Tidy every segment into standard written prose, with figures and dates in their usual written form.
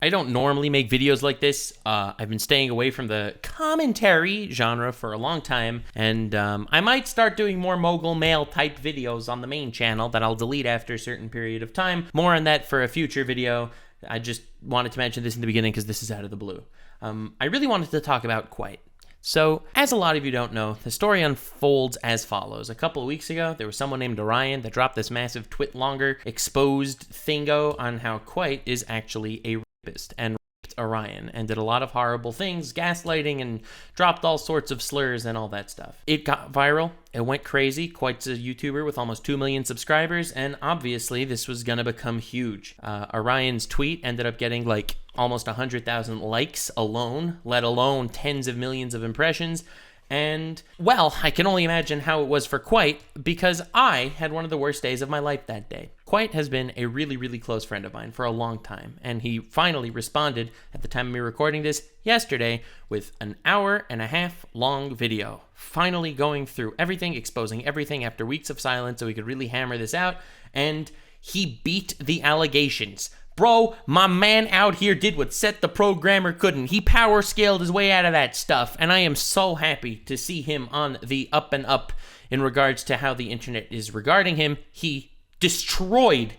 I don't normally make videos like this. I've been staying away from the commentary genre for a long time, and I might start doing more mogul mail type videos on the main channel that I'll delete after a certain period of time. More on that for a future video. I just wanted to mention this in the beginning because this is out of the blue. I really wanted to talk about kwite. So, as a lot of you don't know, the story unfolds as follows. A couple of weeks ago, there was someone named Orion that dropped this massive twit-longer exposed thingo on how kwite is actually a rapist and raped Orion and did a lot of horrible things, gaslighting, and dropped all sorts of slurs and all that stuff. It got viral. It went crazy. Kwite's a YouTuber with almost 2 million subscribers, and obviously this was gonna become huge. Orion's tweet ended up getting like almost 100,000 likes alone, let alone tens of millions of impressions. And, well, I can only imagine how it was for kwite because I had one of the worst days of my life that day. Kwite has been a really, really close friend of mine for a long time, and he finally responded at the time of me recording this yesterday with an 1.5-hour long video, finally going through everything, exposing everything after weeks of silence so we could really hammer this out, and he beat the allegations. Bro, my man out here did what Seth the programmer couldn't. He power scaled his way out of that stuff, and I am so happy to see him on the up and up in regards to how the internet is regarding him. He destroyed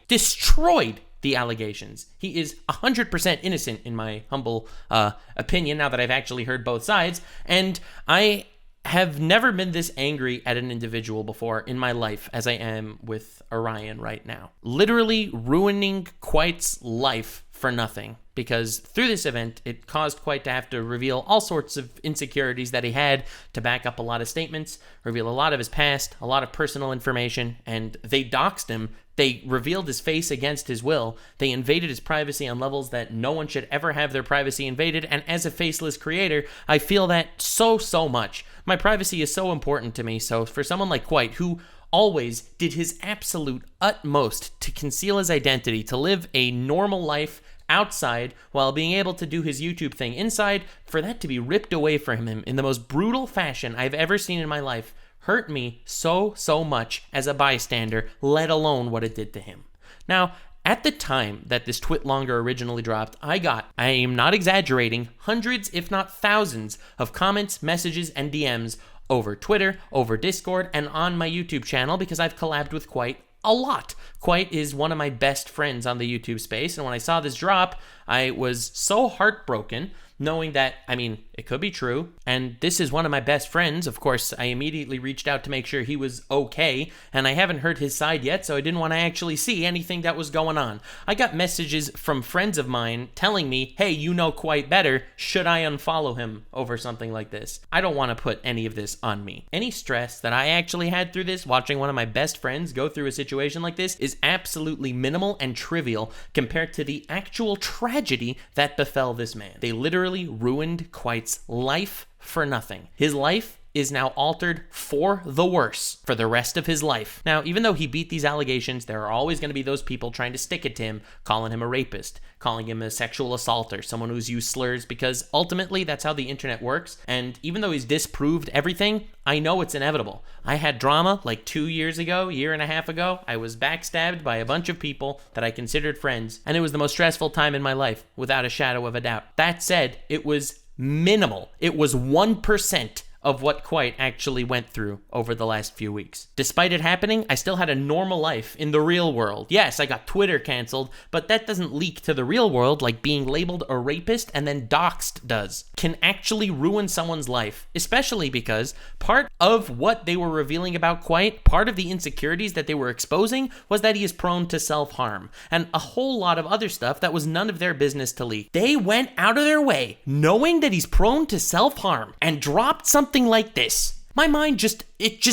the allegations. He is 100% innocent in my humble opinion now that I've actually heard both sides, and I have never been this angry at an individual before in my life as I am with Orion right now. Literally ruining kwite's life for nothing, because through this event, it caused kwite to have to reveal all sorts of insecurities that he had to back up a lot of statements, reveal a lot of his past, a lot of personal information, and they doxed him. They revealed his face against his will. They invaded his privacy on levels that no one should ever have their privacy invaded, and as a faceless creator, I feel that so much. My privacy is so important to me, so for someone like kwite, who always did his absolute utmost to conceal his identity, to live a normal life outside while being able to do his YouTube thing inside, for that to be ripped away from him in the most brutal fashion I've ever seen in my life hurt me so much as a bystander, let alone what it did to him. Now, at the time that this twit-longer originally dropped, I am not exaggerating, hundreds if not thousands of comments, messages, and DMs over Twitter, over Discord, and on my YouTube channel because I've collabed with kwite a lot. Kwite is one of my best friends on the YouTube space, and when I saw this drop, I was so heartbroken knowing that, I mean, it could be true, and this is one of my best friends. Of course, I immediately reached out to make sure he was okay, and I haven't heard his side yet, so I didn't want to actually see anything that was going on. I got messages from friends of mine telling me, hey, you know kwite better, should I unfollow him over something like this? I don't want to put any of this on me. Any stress that I actually had through this, watching one of my best friends go through a situation like this, is absolutely minimal and trivial compared to the actual tragedy that befell this man. They literally ruined kwite's life for nothing. His life is now altered for the worse for the rest of his life. Now, even though he beat these allegations, there are always going to be those people trying to stick it to him, calling him a rapist, calling him a sexual assaulter, someone who's used slurs, because ultimately that's how the internet works. And even though he's disproved everything, I know it's inevitable. I had drama like 2 years ago, 1.5 years ago. I was backstabbed by a bunch of people that I considered friends, and it was the most stressful time in my life, without a shadow of a doubt. That said, it was minimal. It was 1% of what kwite actually went through over the last few weeks. Despite it happening, I still had a normal life in the real world. Yes, I got Twitter canceled, but that doesn't leak to the real world like being labeled a rapist and then doxed does. Can actually ruin someone's life, especially because part of what they were revealing about kwite, part of the insecurities that they were exposing, was that he is prone to self-harm, and a whole lot of other stuff that was none of their business to leak. They went out of their way, knowing that he's prone to self-harm, and dropped something like this. My mind just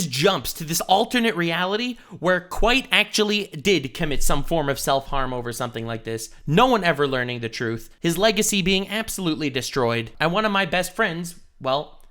jumps to this alternate reality where kwite actually did commit some form of self-harm over something like this. No one ever learning the truth. His legacy being absolutely destroyed. And one of my best friends, well,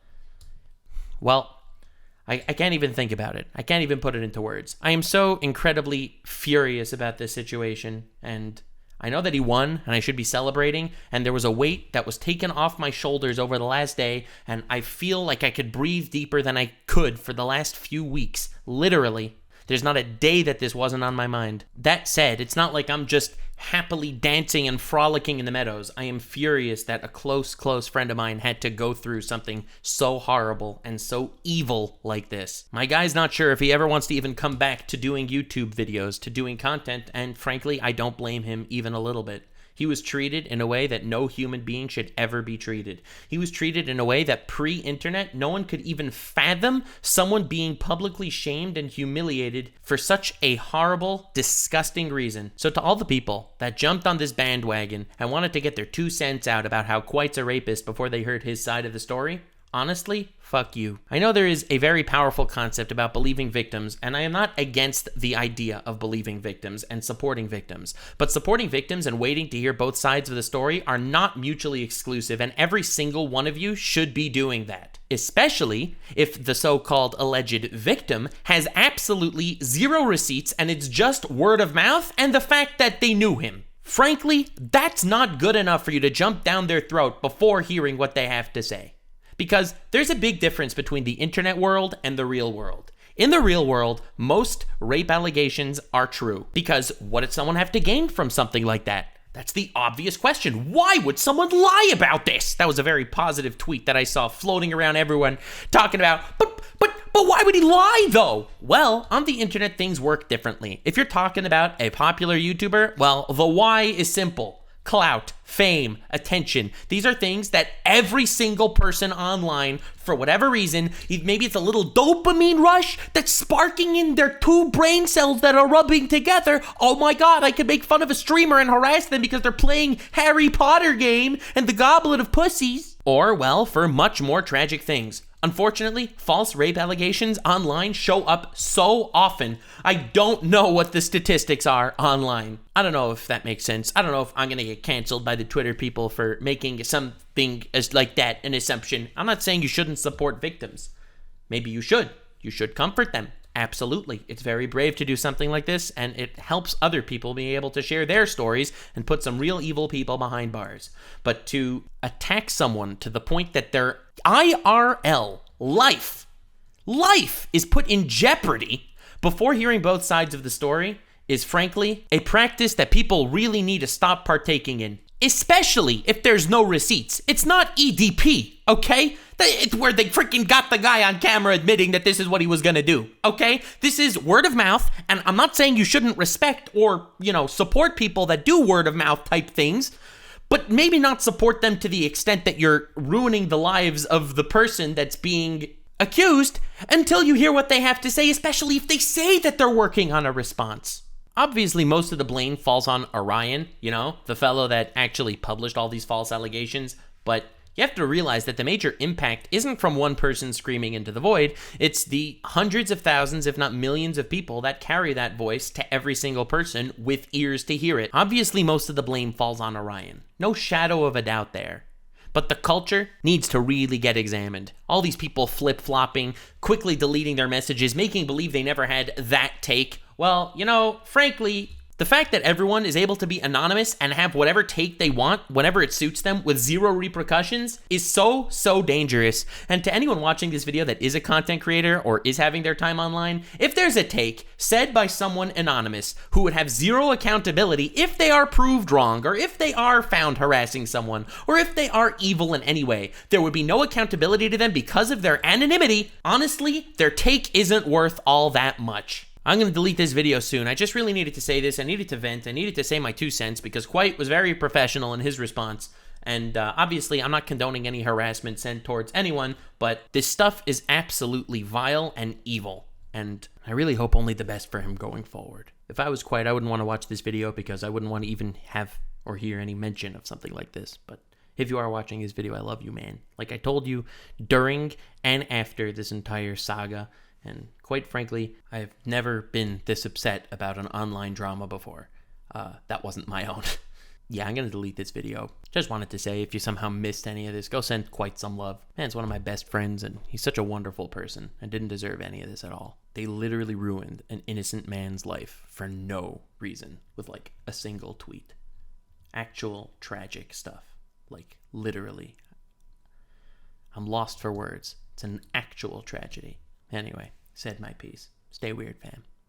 I can't even think about it. I can't even put it into words. I am so incredibly furious about this situation, and I know that he won, and I should be celebrating, and there was a weight that was taken off my shoulders over the last day, and I feel like I could breathe deeper than I could for the last few weeks. Literally. There's not a day that this wasn't on my mind. That said, it's not like I'm just happily dancing and frolicking in the meadows. I am furious that a close friend of mine had to go through something so horrible and so evil like this. My guy's not sure if he ever wants to even come back to doing YouTube videos, to doing content, and frankly, I don't blame him even a little bit. He was treated in a way that no human being should ever be treated. He was treated in a way that pre-internet, no one could even fathom someone being publicly shamed and humiliated for such a horrible, disgusting reason. So to all the people that jumped on this bandwagon and wanted to get their 2 cents out about how Kwite's a rapist before they heard his side of the story, honestly, fuck you. I know there is a very powerful concept about believing victims, and I am not against the idea of believing victims and supporting victims. But supporting victims and waiting to hear both sides of the story are not mutually exclusive, and every single one of you should be doing that. Especially if the so-called alleged victim has absolutely zero receipts and it's just word of mouth and the fact that they knew him. Frankly, that's not good enough for you to jump down their throat before hearing what they have to say. Because there's a big difference between the internet world and the real world. In the real world, most rape allegations are true. Because what did someone have to gain from something like that? That's the obvious question. Why would someone lie about this? That was a very positive tweet that I saw floating around everyone talking about, but why would he lie though? Well, on the internet, things work differently. If you're talking about a popular YouTuber, well, the why is simple. Clout, fame, attention. These are things that every single person online, for whatever reason, maybe it's a little dopamine rush that's sparking in their 2 brain cells that are rubbing together. Oh my god, I could make fun of a streamer and harass them because they're playing Harry Potter game and the Goblet of Pussies. Or, well, for much more tragic things. Unfortunately, false rape allegations online show up so often. I don't know what the statistics are online. I don't know if that makes sense. I don't know if I'm going to get canceled by the Twitter people for making something as like that an assumption. I'm not saying you shouldn't support victims. Maybe you should. You should comfort them. Absolutely. It's very brave to do something like this, and it helps other people be able to share their stories and put some real evil people behind bars. But to attack someone to the point that their IRL life is put in jeopardy before hearing both sides of the story is frankly a practice that people really need to stop partaking in. Especially if there's no receipts. It's not EDP, okay? It's where they freaking got the guy on camera admitting that this is what he was gonna do, okay? This is word of mouth, and I'm not saying you shouldn't respect or, support people that do word of mouth type things, but maybe not support them to the extent that you're ruining the lives of the person that's being accused until you hear what they have to say, especially if they say that they're working on a response. Obviously, most of the blame falls on Orion, the fellow that actually published all these false allegations, but you have to realize that the major impact isn't from one person screaming into the void, it's the hundreds of thousands, if not millions of people that carry that voice to every single person with ears to hear it. Obviously, most of the blame falls on Orion. No shadow of a doubt there. But the culture needs to really get examined. All these people flip-flopping, quickly deleting their messages, making believe they never had that take. Well, frankly, the fact that everyone is able to be anonymous and have whatever take they want whenever it suits them with zero repercussions is so dangerous. And to anyone watching this video that is a content creator or is having their time online, if there's a take said by someone anonymous who would have zero accountability if they are proved wrong or if they are found harassing someone or if they are evil in any way, there would be no accountability to them because of their anonymity. Honestly, their take isn't worth all that much. I'm going to delete this video soon. I just really needed to say this. I needed to vent. I needed to say my 2 cents because Kwite was very professional in his response. And obviously, I'm not condoning any harassment sent towards anyone, but this stuff is absolutely vile and evil. And I really hope only the best for him going forward. If I was Kwite, I wouldn't want to watch this video because I wouldn't want to even have or hear any mention of something like this. But if you are watching this video, I love you, man. Like I told you during and after this entire saga, and quite frankly, I've never been this upset about an online drama before. That wasn't my own. Yeah, I'm going to delete this video. Just wanted to say, if you somehow missed any of this, go send Kwite some love. Man's one of my best friends, and he's such a wonderful person and didn't deserve any of this at all. They literally ruined an innocent man's life for no reason with like a single tweet. Actual tragic stuff. Like, literally. I'm lost for words. It's an actual tragedy. Anyway, said my piece. Stay weird, fam.